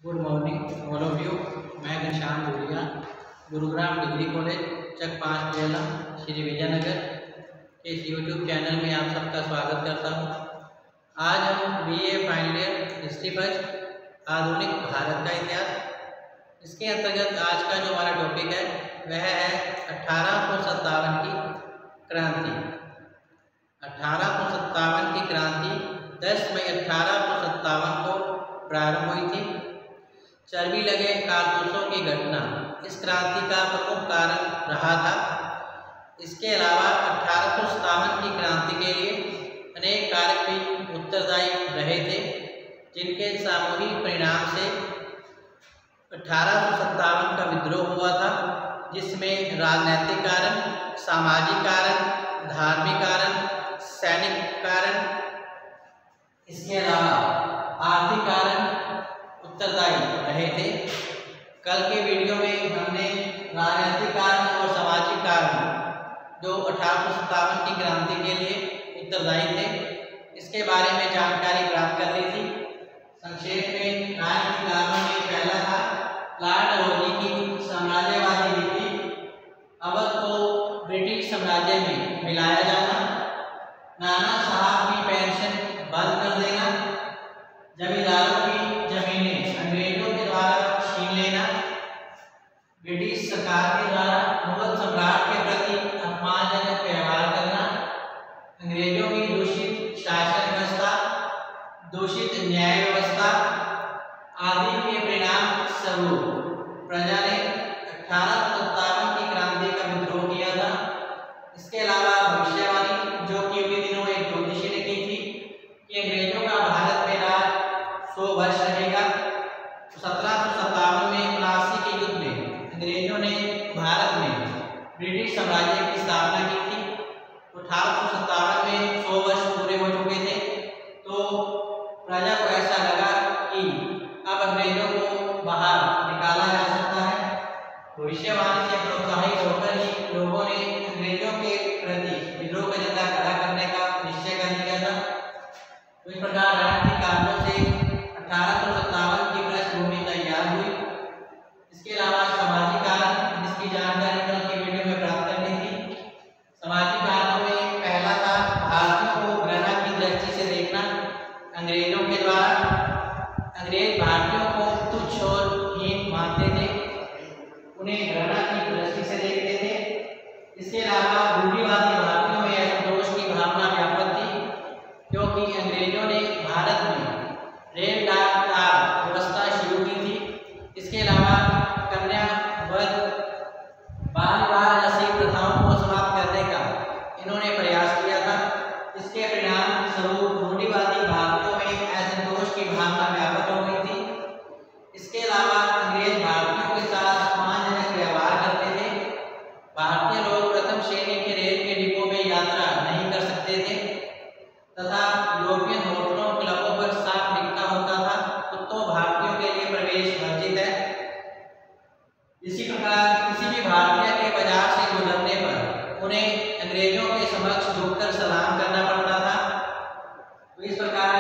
Good morning all of you. मैं Ghanshyam Bhuria, Gurugram degree college चक 5 बेला श्री विजयनगर के इस यूट्यूब चैनल में आप सबका स्वागत करता हूं। आज हम BA final year history first आधुनिक भारत का इतिहास, इसके अंतर्गत आज का जो हमारा टॉपिक है वह है 1857 की क्रांति। 1857 की क्रांति 10 मई 1857 को प्रारंभ हुई थी। चर्बी लगे कारतूसों की घटना इस क्रांति का प्रमुख कारण रहा था। इसके अलावा 1857 की क्रांति के लिए अनेक कारक भी उत्तरदायी रहे थे, जिनके सामूहिक परिणाम से 1857 का विद्रोह हुआ था, जिसमें राजनीतिक कारण, सामाजिक कारण, धार्मिक कारण, सैनिक कारण, इसके अलावा आर्थिक कारण उत्तरदायी रहे थे। कल के वीडियो में हमने राजनीतिक कारण और सामाजिक कारण जो 1857 की क्रांति के लिए उत्तरदायी थे, इसके बारे में जानकारी प्राप्त कर ली थी। संक्षेप में राजनीतिक कारणों में पहला था लॉर्ड डलहौजी की साम्राज्यवादी नीति, अवध को ब्रिटिश साम्राज्य में मिलाया जाना, नाना साहब की पेंशन बंद कर देना, जमींदारों की जमीनें अंग्रेजों के द्वारा छीन लेना, ब्रिटिश सरकार के द्वारा मुगल सम्राट के प्रति अपमानजनक व्यवहार करना, अंग्रेजों की दूषित शासन व्यवस्था, दूषित न्याय व्यवस्था आदि के परिणाम स्वरूप प्रजा ने 1857 की क्रांति का विद्रोह किया था। इसके अलावा भविष्यवाणी जो कि उन्हीं दिनों एक ज्योतिषी ने की थी कि अंग्रेजों का भारत में राज 100 वर्ष रहेगा। 1757 में प्लासी के युद्ध में अंग्रेजों ने भारत में ब्रिटिश साम्राज्य की स्थापना की थी। 1857 में 100 वर्ष पूरे हो चुके थे, तो प्रजा को ऐसा लगा कि अब अंग्रेजों को बाहर निकाला जा सकता है। भविष्यवाणी से प्रोत्साहित होकर ही लोगों ने अंग्रेजों के प्रति विद्रोह का झंडा खड़ा करने का निश्चय कर लिया था। तो इस प्रकार राजनीतिक कारणों से 1857 की पृष्ठभूमि तैयार हुई। इसके अलावा सामाजिक कारण, जिसकी जानकारी कल की वीडियो में प्राप्त करनी थी। सामाजिक कारणों में पहला था भारतीयों को घृणा की दृष्टि से देखना अंग्रेजों के द्वारा। अंग्रेज भारतीयों को तुच्छ और हीन मानते थे, उन्हें घृणा की दृष्टि से देखते थे। इसके अलावा रूढ़िवादी भारतीयों में असंतोष की भावना व्यापक थी, क्योंकि अंग्रेजों ने भारत में रेल तार व्यवस्था शुरू की थी। इसके अलावा कन्या वध, बाल विवाह जैसी प्रथाओं को समाप्त करने का इन्होंने प्रयास किया था। इसके परिणाम स्वरूप रूढ़िवादी भारतीयों में असंतोष की भावना व्यापक हो गई थी। इसके अलावा अंग्रेज भारतीयों के साथ अपमानजनक व्यवहार करते थे। भारतीय लोग प्रथम श्रेणी के रेल के डिब्बों में यात्रा नहीं कर सकते थे तथा यूरोपियन होटलों क्लबों पर साफ लिखा होता था कुत्तों भारतीयों के लिए प्रवेश वर्जित है। इसी प्रकार किसी भी भारतीय के बाजार से गुजरने पर उन्हें अंग्रेजों के समक्ष झुककर सलाम करना पड़ता था। तो इस प्रकार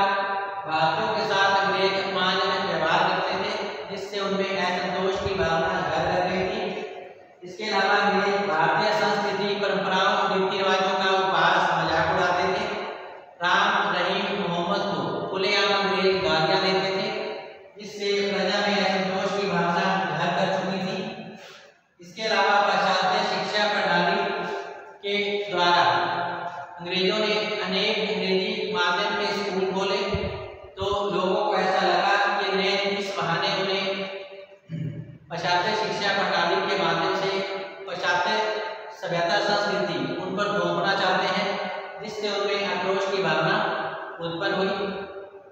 भारतीयों के साथ अंग्रेज अपमानजनक व्यवहार करते थे, जिससे उनमें असंतोष की भावना घर कर गई थी। इसके अलावा अंग्रेज भारतीय संस्कृति, परंपराओं और रीति रिवाजों का उपहास मजाक उड़ाते थे। राम, रहीम, मोहम्मद को खुलेआम अंग्रेज गालियां देते थे, जिससे प्रजा में असंतोष की भावना घर कर चुकी थी। इसके अलावा पाश्चात्य शिक्षा प्रणाली के द्वारा अंग्रेजों ने अनेक अंग्रेजी माध्यम के स्कूल खोले, तो लोगों को ऐसा लगा कि अंग्रेज इस बहाने उन्हें पाश्चात्य शिक्षा प्रणाली के माध्यम से पाश्चात्य सभ्यता संस्कृति उन पर थोपना चाहते हैं, जिससे उनमें आक्रोश की भावना उत्पन्न हुई।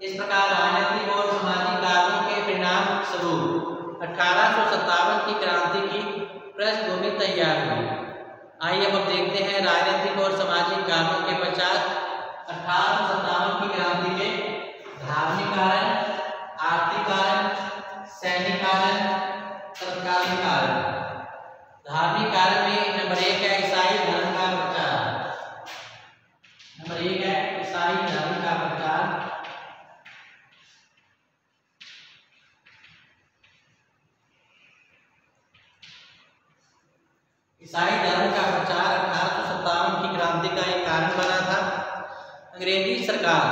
इस प्रकार राजनीतिक और सामाजिक कारणों के परिणाम स्वरूप 1857 की क्रांति की पृष्ठभूमि तैयार हुई। आइए अब देखते हैं राजनीतिक और सामाजिक कारणों के पश्चात 1857 की क्रांति के धार्मिक कारण, आर्थिक कारण, सैनिक कारण, तत्कालीन कारण। धार्मिक कारण में नंबर 1 है ईसाई धर्म का प्रचार। नंबर 1 है ईसाई धर्म का प्रचार। ईसाई धर्म का प्रचार 1857 की क्रांति का एक कारण बना था। अंग्रेजी सरकार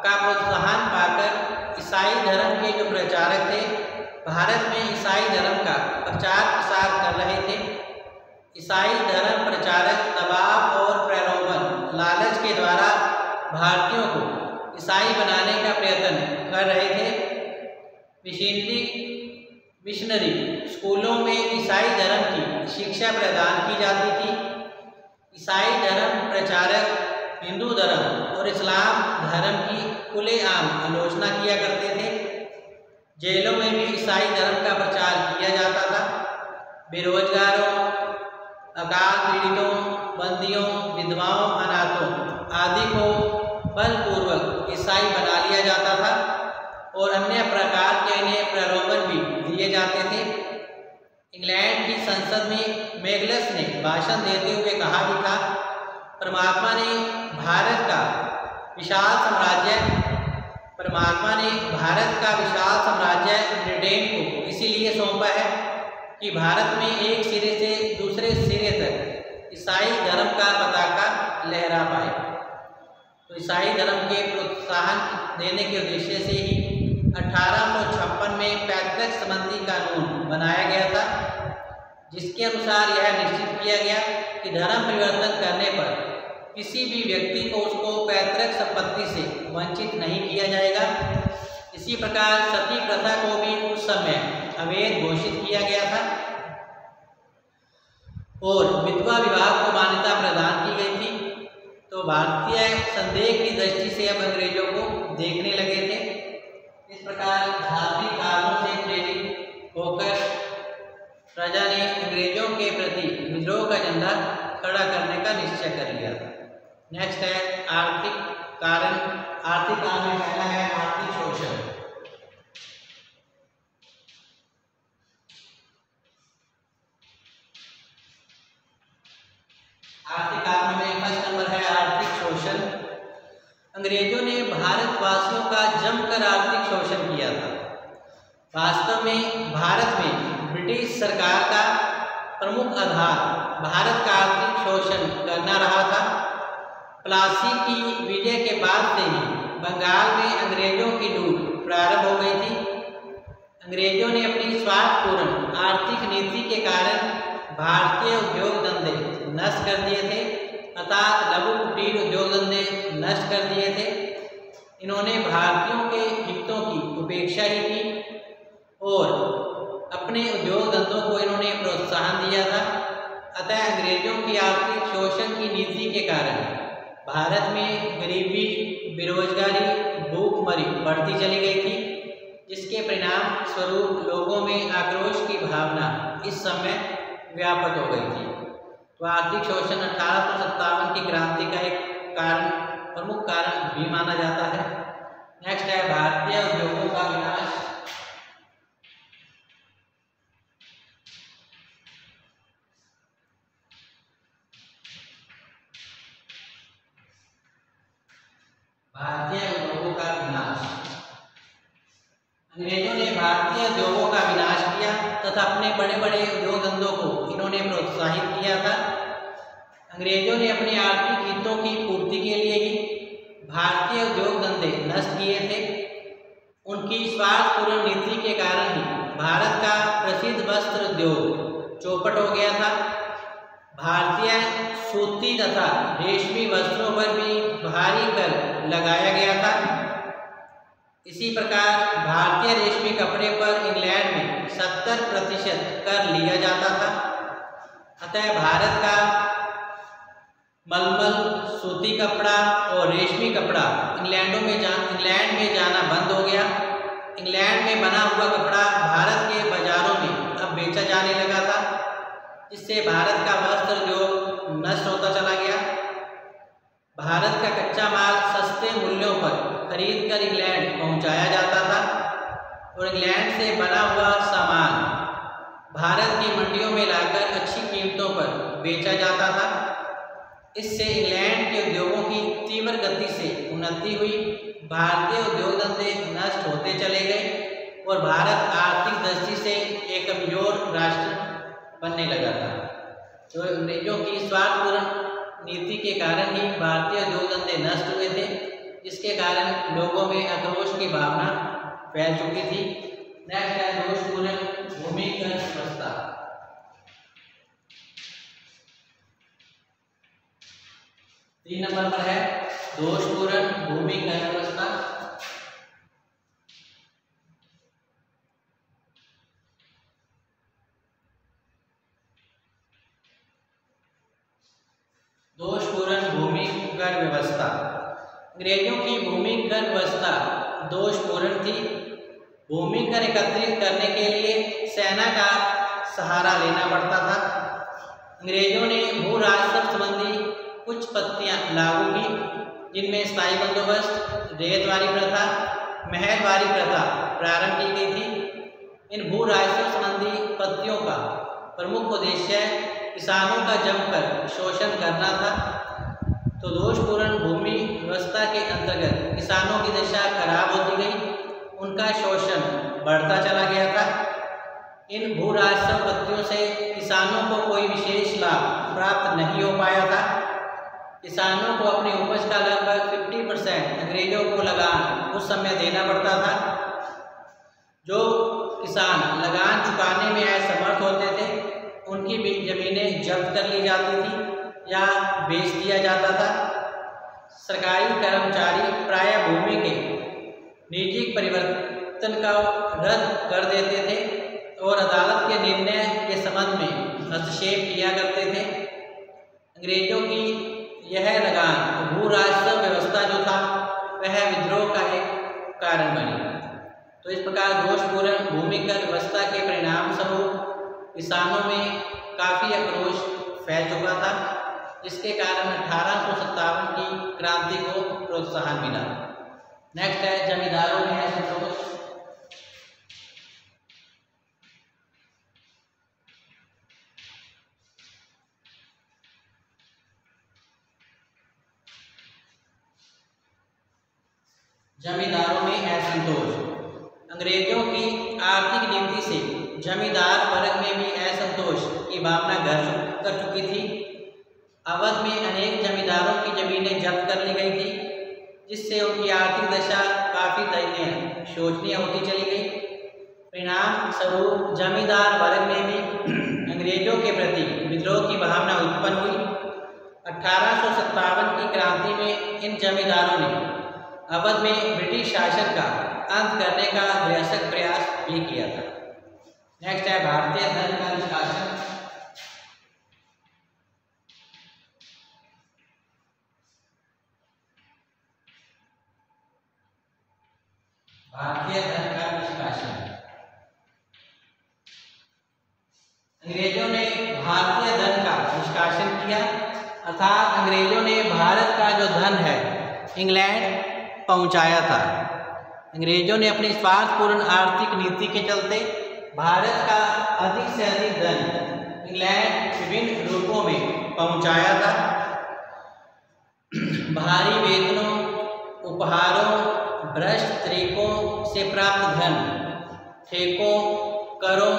का प्रोत्साहन पाकर ईसाई धर्म के जो प्रचारक थे भारत में ईसाई धर्म का प्रचार प्रसार कर रहे थे। ईसाई धर्म प्रचारक दबाव और प्रलोभन लालच के द्वारा भारतीयों को ईसाई बनाने का प्रयत्न कर रहे थे। मिशनरी स्कूलों में ईसाई धर्म की शिक्षा प्रदान की जाती थी। ईसाई धर्म प्रचारक हिंदू धर्म और इस्लाम धर्म की खुलेआम आलोचना किया करते थे। जेलों में भी ईसाई धर्म का प्रचार किया जाता था। बेरोजगारों, अकाल पीड़ितों, बंदियों, विधवाओं, अनाथों आदि को बलपूर्वक ईसाई बना लिया जाता था और अन्य प्रकार के इन्हें प्रलोभन भी दिए जाते थे। इंग्लैंड की संसद में मैगलस ने भाषण देते हुए कहा भी था, परमात्मा ने भारत का विशाल साम्राज्य ब्रिटेन को इसीलिए सौंपा है कि भारत में एक सिरे से दूसरे सिरे तक ईसाई धर्म का पताका लहरा पाए। तो ईसाई धर्म के प्रोत्साहन देने के उद्देश्य से ही 1856 में पैतृक संबंधी कानून बनाया गया था, जिसके अनुसार यह निश्चित किया गया कि धर्म परिवर्तन करने पर किसी भी व्यक्ति को उसको पैतृक संपत्ति से वंचित नहीं किया जाएगा। इसी प्रकार सती प्रथा को भी उस समय अवैध घोषित किया गया था और विधवा विवाह को मान्यता प्रदान की गई थी। तो भारतीय संदेह की दृष्टि से अब अंग्रेजों को देखने लगे थे। इस प्रकार धार्मिक कारणों से प्रेरित होकर प्रजा ने अंग्रेजों के प्रति विद्रोह का झंडा खड़ा करने का निश्चय कर लिया था। नेक्स्ट है आर्थिक कारण। आर्थिक कारण में पहला है आर्थिक शोषण। आर्थिक कारण में फर्स्ट नंबर है आर्थिक शोषण। अंग्रेजों ने भारतवासियों का जमकर आर्थिक शोषण किया था। वास्तव में भारत में ब्रिटिश सरकार का प्रमुख आधार भारत का आर्थिक शोषण करना रहा था। प्लासी की विजय के बाद से ही बंगाल में अंग्रेजों की लूट प्रारंभ हो गई थी। अंग्रेजों ने अपनी स्वार्थपूर्ण आर्थिक नीति के कारण भारतीय उद्योग धंधे नष्ट कर दिए थे, अर्थात लघु कुटीर उद्योग धंधे नष्ट कर दिए थे। इन्होंने भारतीयों के हितों की उपेक्षा ही की और अपने उद्योग धंधों को इन्होंने प्रोत्साहन दिया था। अतः अंग्रेजों की आर्थिक शोषण की नीति के कारण भारत में गरीबी, बेरोजगारी, भूखमरी बढ़ती चली गई थी, जिसके परिणाम स्वरूप लोगों में आक्रोश की भावना इस समय व्यापक हो गई थी। तो आर्थिक शोषण 1857 की क्रांति का एक कारण, प्रमुख कारण भी माना जाता है। नेक्स्ट है भारतीय उद्योगों का विनाश। भारतीय उद्योगों का विनाश। अंग्रेजों ने भारतीय उद्योगों का विनाश किया तथा अपने बड़े बड़े उद्योग धंधों को इन्होंने प्रोत्साहित किया था। अंग्रेजों ने अपने आर्थिक हितों की पूर्ति के लिए ही भारतीय उद्योग धंधे नष्ट किए थे। उनकी स्वार्थपूर्ण नीति के कारण ही भारत का प्रसिद्ध वस्त्र उद्योग चौपट हो गया था। भारतीय सूती तथा रेशमी वस्त्रों पर भी भारी कर लगाया गया था। इसी प्रकार भारतीय रेशमी कपड़े पर इंग्लैंड में 70% कर लिया जाता था। अतः भारत का मलमल, सूती कपड़ा और रेशमी कपड़ा इंग्लैंड में जाना बंद हो गया। इंग्लैंड में बना हुआ कपड़ा भारत के बाजारों में अब बेचा जाने लगा था, जिससे भारत का वस्त्र उद्योग नष्ट होता चला गया। भारत का कच्चा माल सस्ते मूल्यों पर खरीद कर इंग्लैंड पहुंचाया जाता था और इंग्लैंड से बना हुआ सामान भारत की मंडियों में लाकर अच्छी कीमतों पर बेचा जाता था। इससे इंग्लैंड के उद्योगों की तीव्र गति से उन्नति हुई। भारतीय उद्योग धंधे नष्ट होते चले गए और भारत आर्थिक दृष्टि से एक कमजोर राष्ट्र बनने लगा था। तो अंग्रेजों की स्वार्थपूर्ण नीति के कारण ही भारतीय उद्योग धंधे नष्ट हुए थे, जिसके कारण लोगों में आक्रोश की भावना फैल चुकी थी। नेक्स्ट है दोषपूर्ण भूमिगत व्यवस्था। तीन नंबर पर है दोषपूर्ण भूमिगत व्यवस्था। दोषपूर्ण भूमिगत व्यवस्था। अंग्रेजों की भूमिगत व्यवस्था दोषपूर्ण थी। भूमि कर एकत्रित करने के लिए सेना का सहारा लेना पड़ता था। अंग्रेजों ने भू राजस्व संबंधी कुछ पत्तियां लागू की, जिनमें स्थायी बंदोबस्त, रेतवारी प्रथा, महलवारी प्रथा प्रारंभ की गई थी। इन भू राजस्व संबंधी पत्तियों का प्रमुख उद्देश्य किसानों का जमकर शोषण करना था। तो दोषपूर्ण भूमि व्यवस्था के अंतर्गत किसानों की दशा खराब होती गई, उनका शोषण बढ़ता चला गया था। इन भू राजस्व पत्तियों से किसानों को कोई विशेष लाभ प्राप्त नहीं हो पाया था। किसानों को अपनी उपज का लगभग 50% अंग्रेजों को लगान उस समय देना पड़ता था। जो किसान लगान चुकाने में असमर्थ होते थे, उनकी भी जमीनें जब्त कर ली जाती थी या बेच दिया जाता था। सरकारी कर्मचारी प्रायः भूमि के निजी परिवर्तन का रद्द कर देते थे और अदालत के निर्णय के संबंध में हस्तक्षेप किया करते थे। अंग्रेजों की यह लगान भू राजस्व व्यवस्था जो था वह विद्रोह का एक कारण बनी। तो इस प्रकार दोषपूर्ण भूमिगत व्यवस्था के परिणाम स्वरूप किसानों में काफ़ी आक्रोश फैल चुका था, जिसके कारण 1857 की क्रांति को प्रोत्साहन मिला। नेक्स्ट है जमींदारों में असंतोष। जमींदारों में असंतोष। अंग्रेजों की आर्थिक नीति से जमींदार वर्ग में भी असंतोष की भावना घर कर चुकी थी। अवध में अनेक जमींदारों की जमीनें जब्त कर ली गई थी, जिससे उनकी आर्थिक दशा काफ़ी दयनीय शोचनीय होती चली गई। परिणाम स्वरूप जमींदार वर्ग में भी अंग्रेजों के प्रति विद्रोह की भावना उत्पन्न हुई। 1857 की क्रांति में इन जमींदारों ने अवध में ब्रिटिश शासन का अंत करने का भरसक प्रयास भी किया था। नेक्स्ट है भारतीय धन का निष्कासन। भारतीय धन का निष्कासन। अंग्रेजों ने भारतीय धन का निष्कासन किया, अर्थात अंग्रेजों ने भारत का जो धन है इंग्लैंड पहुंचाया था। अंग्रेजों ने अपनी स्वार्थपूर्ण आर्थिक नीति के चलते भारत का अधिक से अधिक धन इंग्लैंड विभिन्न रूपों में पहुंचाया था। भारी वेतनों, उपहारों, भ्रष्ट तरीकों से प्राप्त धन, ठेकों, करों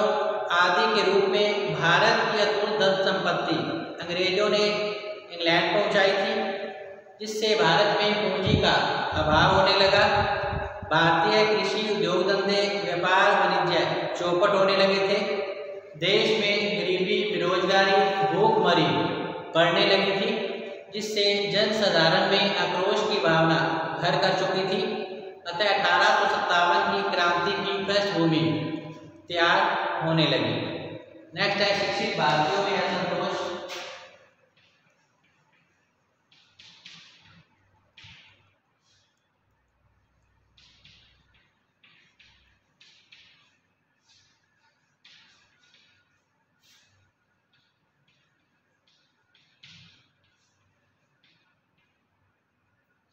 आदि के रूप में भारत की अतुल धन संपत्ति अंग्रेजों ने इंग्लैंड पहुंचाई थी, जिससे भारत में पूंजी का अभाव होने लगा। भारतीय कृषि, उद्योग धंधे, व्यापार वाणिज्य चौपट होने लगे थे। देश में गरीबी, बेरोजगारी, भूखमरी बढ़ने लगी थी, जिससे जनसाधारण में आक्रोश की भावना घर कर चुकी थी। अतः 1857 की क्रांति की पृष्ठभूमि तैयार होने लगी। नेक्स्ट है शिक्षित भारतीयों में असंतोष।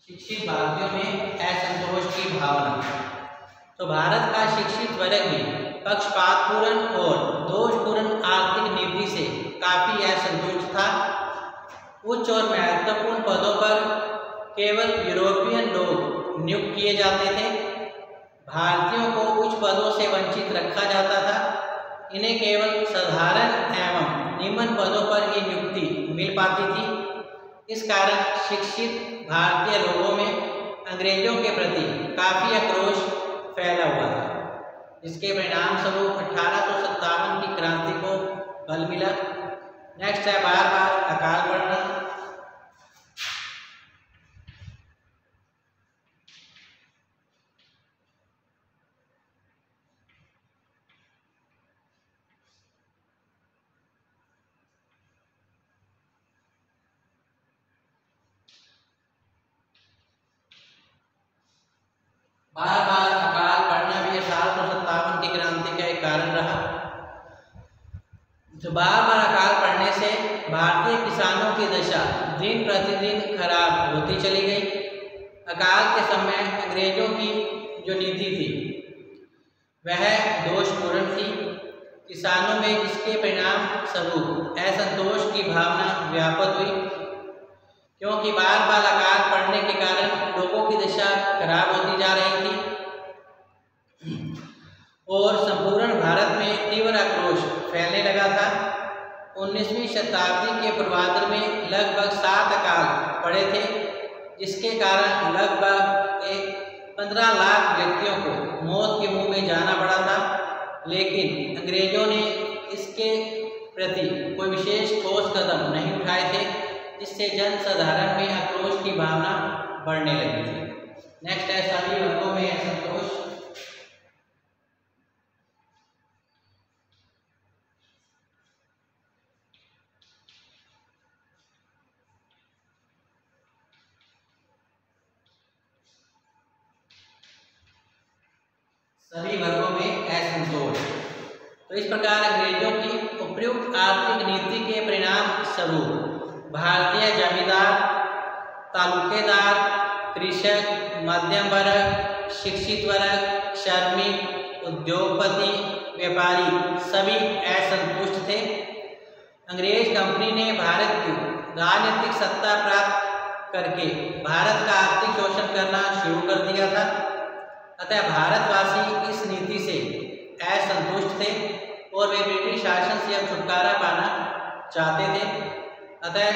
शिक्षित भारतीयों में असंतोष की भावना। तो भारत का शिक्षित वर्ग भी पक्षपातपूर्ण और दोषपूर्ण आर्थिक नीति से काफी असंतुष्ट था। उच्च और महत्वपूर्ण पदों पर केवल यूरोपियन लोग नियुक्त किए जाते थे। भारतीयों को उच्च पदों से वंचित रखा जाता था। इन्हें केवल साधारण एवं निम्न पदों पर ही नियुक्ति मिल पाती थी। इस कारण शिक्षित भारतीय लोगों में अंग्रेजों के प्रति काफी आक्रोश फैला हुआ था। इसके परिणाम स्वरूप 1857 की क्रांति को बल मिला। नेक्स्ट है बार बार अकाल पड़ना। बार बार अकाल पड़ना भी 1857 की क्रांति का एक कारण रहा। तो बार बार अकाल पड़ने से भारतीय किसानों की दशा दिन प्रतिदिन खराब होती चली गई। अकाल के समय अंग्रेजों की जो नीति थी वह दोषपूर्ण थी। किसानों में जिसके परिणाम स्वरूप असंतोष की भावना व्यापक हुई, क्योंकि बार बार अकाल पड़ने के कारण लोगों की दशा खराब होती जा रही थी और संपूर्ण भारत में तीव्र आक्रोश फैलने लगा था। 19वीं शताब्दी के पूर्वार्ध में लगभग 7 अकाल पड़े थे, जिसके कारण लगभग 15 लाख व्यक्तियों को मौत के मुंह में जाना पड़ा था। लेकिन अंग्रेजों ने इसके प्रति कोई विशेष ठोस कदम नहीं उठाए थे, जिससे जन साधारण में आक्रोश की भावना बढ़ने लगी थी। नेक्स्ट है सभी वर्गों में असंतोष। सभी वर्गों में असंतोष। तो इस प्रकार अंग्रेजों की उपयुक्त आर्थिक नीति के परिणाम स्वरूप भारतीय जमींदार, तालुकेदार, कृषक, मध्यम वर्ग, शिक्षित वर्ग, श्रमिक, उद्योगपति, व्यापारी सभी असंतुष्ट थे। अंग्रेज कंपनी ने भारत की राजनीतिक सत्ता प्राप्त करके भारत का आर्थिक शोषण करना शुरू कर दिया था। अतः भारतवासी इस नीति से असंतुष्ट थे और वे ब्रिटिश शासन से अब छुटकारा पाना चाहते थे। अतः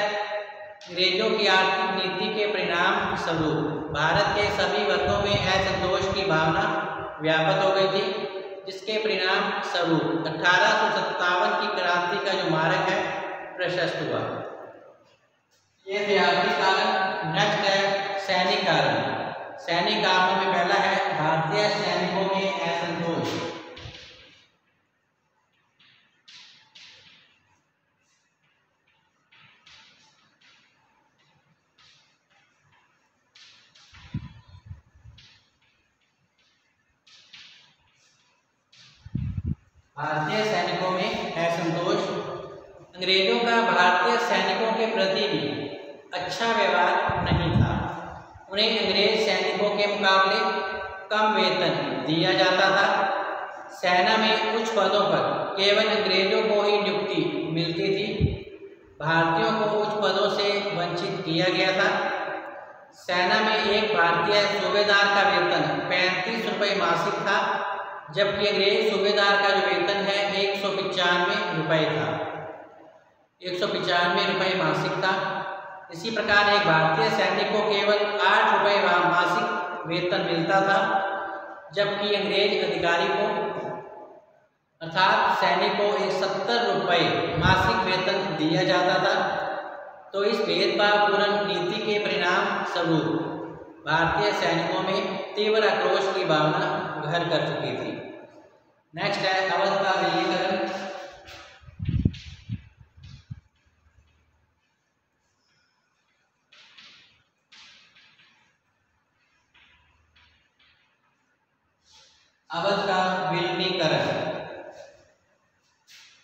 अंग्रेजों की आर्थिक नीति के परिणाम स्वरूप भारत के सभी वर्गों में असंतोष की भावना व्यापक हो गई थी, जिसके परिणाम स्वरूप 1857 की क्रांति का जो मार्ग है प्रशस्त हुआ। ये थे आर्थिक कारण। नेक्स्ट है सैनिक कारण। सैनिक कारणों में पहला है भारतीय सैनिकों में असंतोष। भारतीय सैनिकों में असंतोष। अंग्रेजों का भारतीय सैनिकों के प्रति भी अच्छा व्यवहार नहीं था। उन्हें अंग्रेज सैनिकों के मुकाबले कम वेतन दिया जाता था। सेना में कुछ पदों पर केवल अंग्रेजों को ही नियुक्ति मिलती थी। भारतीयों को उच्च पदों से वंचित किया गया था। सेना में एक भारतीय सूबेदार का वेतन 35 रुपये मासिक था, जबकि अंग्रेज सूबेदार का जो वेतन है 195 रुपये था। 195 रुपये मासिक था। इसी प्रकार एक भारतीय सैनिक को केवल 8 रुपये मासिक वेतन मिलता था, जबकि अंग्रेज अधिकारी को अर्थात सैनिक को 70 रुपये मासिक वेतन दिया जाता था। तो इस भेदभावपूर्ण नीति के परिणाम स्वरूप भारतीय सैनिकों में तीव्र आक्रोश की भावना घर कर चुकी थी। नेक्स्ट है अवध का विलीनीकरण। अवध का विलीनीकरण।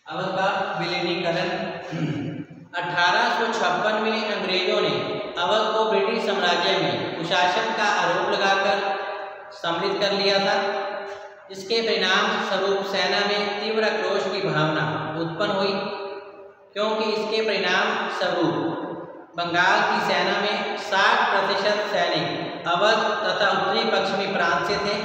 अवध का विलीनीकरण 1856 में अंग्रेजों ने अवध को ब्रिटिश साम्राज्य में कुशासन का आरोप लगाकर सम्मिलित कर लिया था, जिसके परिणाम स्वरूप सेना में तीव्र आक्रोश की भावना उत्पन्न हुई, क्योंकि इसके परिणाम स्वरूप बंगाल की सेना में 60% सैनिक अवध तथा उत्तरी पश्चिमी प्रांत से थे।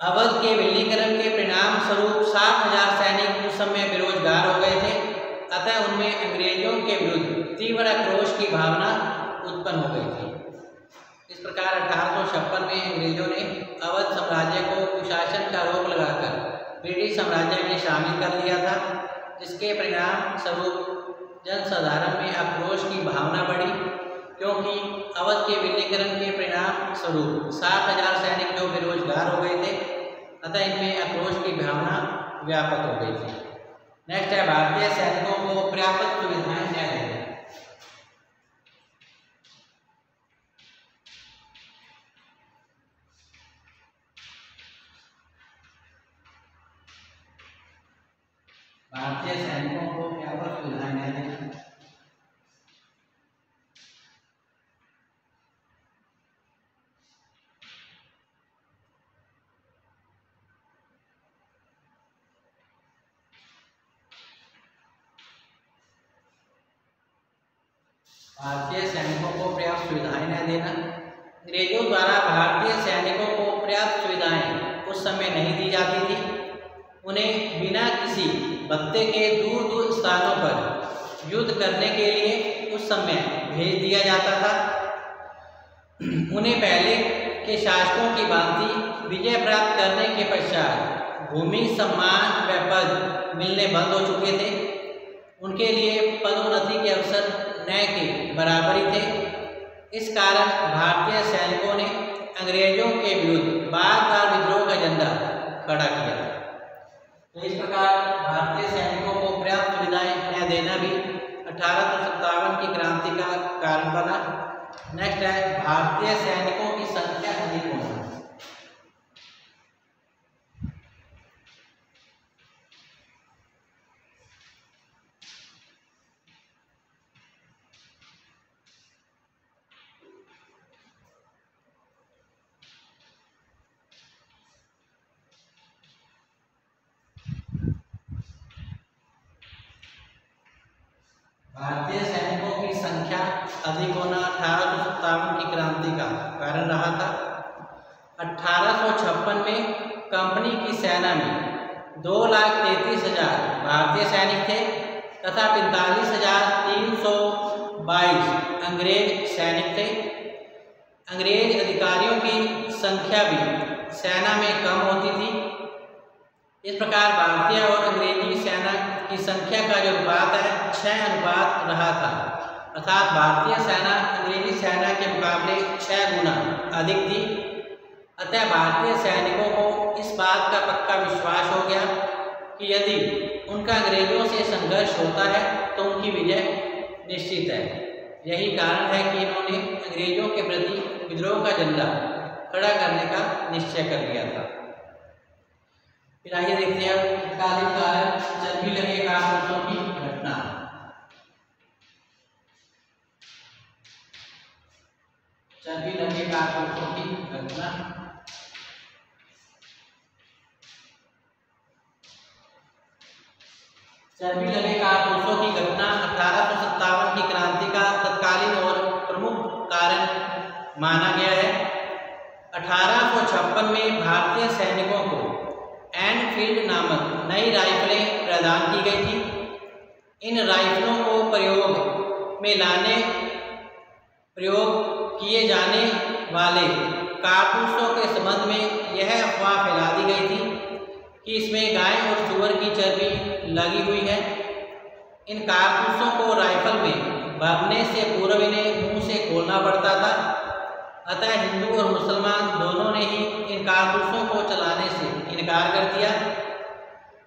अवध के विलीनीकरण के परिणाम स्वरूप 60,000 सैनिक उस समय बेरोजगार हो गए थे, अतः उनमें अंग्रेजों के विरुद्ध तीव्र आक्रोश की भावना उत्पन्न हो गई थी। इस प्रकार 1856 में अंग्रेजों ने अवध साम्राज्य को कुशासन का आरोप लगाकर ब्रिटिश साम्राज्य में शामिल कर लिया था, जिसके परिणाम स्वरूप जनसाधारण में आक्रोश की भावना बढ़ी, क्योंकि अवध के विलीनीकरण के परिणाम स्वरूप 60,000 सैनिक जो बेरोजगार हो गए थे, अतः इनमें आक्रोश की भावना व्यापक हो गई थी। नेक्स्ट है भारतीय सैनिकों को पर्याप्त सुविधाएं न देना। भारतीय सैनिकों को पर्याप्त सुविधाएं न देना। भारतीय सैनिकों को पर्याप्त सुविधाएं न देना। अंग्रेजों द्वारा भारतीय सैनिकों को पर्याप्त सुविधाएं उस समय नहीं दी जाती थी। उन्हें बिना किसी भत्ते के दूर दूर स्थानों पर युद्ध करने के लिए उस समय भेज दिया जाता था। उन्हें पहले के शासकों की भांति विजय प्राप्त करने के पश्चात भूमि, सम्मान व पद मिलने बंद हो चुके थे। उनके लिए पदोन्नति के अवसर न के बराबर ही थे। इस कारण भारतीय सैनिकों ने अंग्रेजों के विरुद्ध बार-बार विद्रोह का झंडा खड़ा किया। तो इस प्रकार भारतीय सैनिकों को पर्याप्त सुविधाएं न देना भी 1857 की क्रांति का कारण बना। नेक्स्ट है भारतीय सैनिकों की संख्या अधिक होना। भारतीय सैनिकों की संख्या अधिक होना 1857 की क्रांति का कारण रहा था। 1856 में कंपनी की सेना में 2,33,000 भारतीय सैनिक थे तथा 45,322 अंग्रेज सैनिक थे। अंग्रेज अधिकारियों की संख्या भी सेना में कम होती थी। इस प्रकार भारतीय और अंग्रेजी सेना की संख्या का जो अनुपात है 6 अनुपात रहा था, अर्थात भारतीय सेना अंग्रेजी सेना के मुकाबले 6 गुना अधिक थी। अतः भारतीय सैनिकों को इस बात का पक्का विश्वास हो गया कि यदि उनका अंग्रेजों से संघर्ष होता है तो उनकी विजय निश्चित है। यही कारण है कि इन्होंने अंग्रेजों के प्रति विद्रोह का झंडा खड़ा करने का निश्चय कर लिया था। फिर आइए देखते हैं तत्कालीन कारण चर्बी लगे कारतूसों की घटना। चर्बी लगे कारतूसों की घटना। चर्बी लगे कारतूसों की घटना 1857 की क्रांति का तत्कालीन और प्रमुख कारण माना गया है। 1856 में भारतीय सैनिकों को एनफील्ड नामक नई राइफलें प्रदान की गई थी। इन राइफलों को प्रयोग किए जाने वाले कारतूसों के संबंध में यह अफवाह फैला दी गई थी कि इसमें गाय और सूअर की चर्बी लगी हुई है। इन कारतूसों को राइफल में भरने से पूर्व इन्हें मुंह से खोलना पड़ता था। अतः हिंदू और मुसलमान दोनों ने ही इन कारतूसों को चलाने से इनकार कर दिया।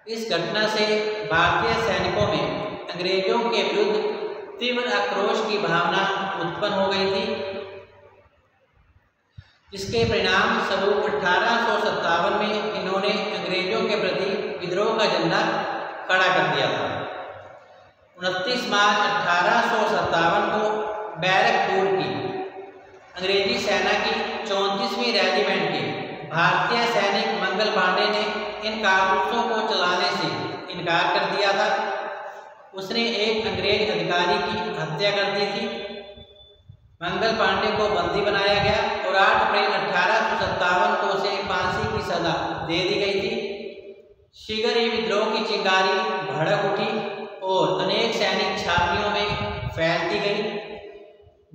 इस घटना से भारतीय सैनिकों में अंग्रेजों के विरुद्ध तीव्र आक्रोश की भावना उत्पन्न हो गई थी, जिसके परिणाम स्वरूप 1857 में इन्होंने अंग्रेजों के प्रति विद्रोह का झंडा खड़ा कर दिया था। 29 मार्च 1857 को बैरकपुर की अंग्रेजी सेना की 34वीं रेजिमेंट के भारतीय सैनिक मंगल पांडे ने इन कारतूसों को चलाने से इनकार कर दिया था। उसने एक अंग्रेज अधिकारी की हत्या कर दी थी। मंगल पांडे को बंदी बनाया गया और 8 अप्रैल 1857 को उसे फांसी की सजा दे दी गई थी। शीघ्र ही विद्रोह की चिंगारी भड़क उठी और अनेक सैनिक छावनियों में फैलती गई।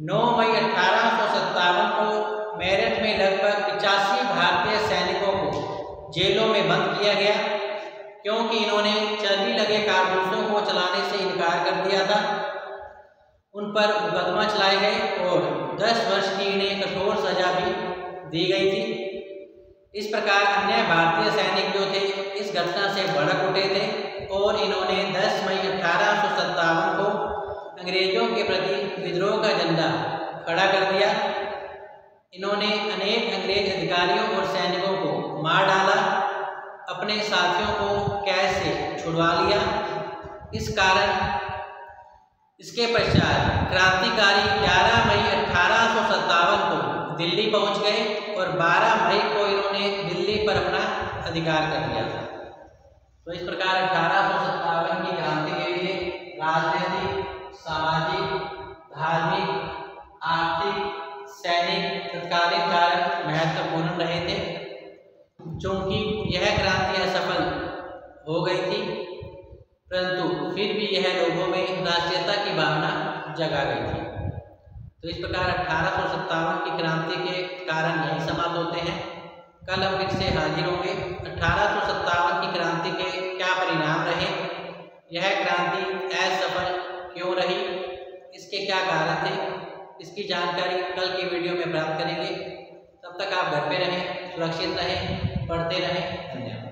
9 मई 1857 को मेरठ में लगभग 85 भारतीय सैनिकों को जेलों में बंद किया गया, क्योंकि इन्होंने चर्बी लगे कारतूसों को चलाने से इनकार कर दिया था। उन पर मुकदमा चलाए गए और 10 वर्ष की इन्हें कठोर सजा भी दी गई थी। इस प्रकार अन्य भारतीय सैनिक जो थे इस घटना से भड़क उठे थे और इन्होंने 10 मई 1857 को अंग्रेजों के प्रति विद्रोह का झंडा खड़ा कर दिया। इन्होंने अनेक अंग्रेज अधिकारियों और सैनिकों को मार डाला, अपने साथियों को कैद से छुड़वा लिया। इसके पश्चात क्रांतिकारी 11 मई 1857 को दिल्ली पहुंच गए और 12 मई को इन्होंने दिल्ली पर अपना अधिकार कर लिया था। तो इस प्रकार 1857 की क्रांति के लिए राजनीतिक, सामाजिक, धार्मिक, आर्थिक, सैनिक तत्कालीन कारण महत्वपूर्ण रहे थे। चूंकि यह क्रांति असफल हो गई थी, परंतु फिर भी यह लोगों में राष्ट्रीयता की भावना जगा गई थी। तो इस प्रकार 1857 की क्रांति के कारण यही समाप्त होते हैं। कल हम फिर से हाजिर होंगे। 1857 की क्रांति के क्या परिणाम रहे, यह क्रांति असफल क्यों रही, इसके क्या कारण थे, इसकी जानकारी कल की वीडियो में प्राप्त करेंगे। तब तक आप घर पे रहें, सुरक्षित रहें, पढ़ते रहें। धन्यवाद।